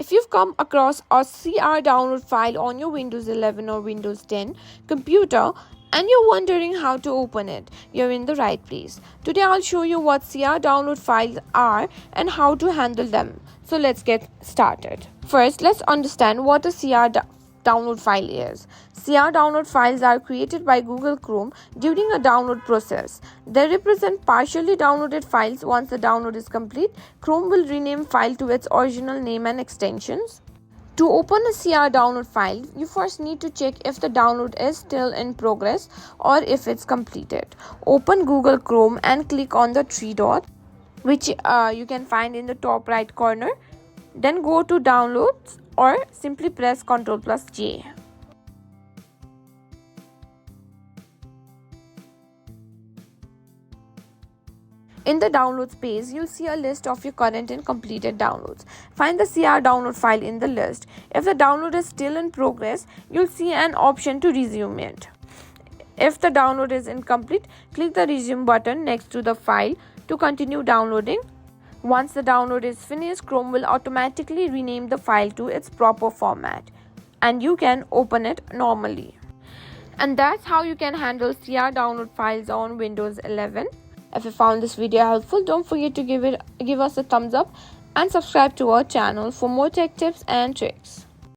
If you've come across a CR download file on your Windows 11 or Windows 10 computer and you're wondering how to open it, you're in the right place. Today I'll show you what CR download files are and how to handle them. So let's get started. First, let's understand what a download file is. CR download files are created by Google Chrome during a download process. They represent partially downloaded files. Once the download is complete, Chrome will rename file to its original name and extensions. To open a CR download file, you first need to check if the download is still in progress or if it's completed. Open Google Chrome and click on the three dots, which you can find in the top right corner. Then go to Downloads or simply press Ctrl+J. In the Downloads page, you'll see a list of your current and completed downloads. Find the CR download file in the list. If the download is still in progress, you'll see an option to resume it. If the download is incomplete, click the resume button next to the file to continue downloading. Once the download is finished, Chrome will automatically rename the file to its proper format and you can open it normally. And that's how you can handle CR download files on Windows 11. If you found this video helpful, don't forget to give us a thumbs up and subscribe to our channel for more tech tips and tricks.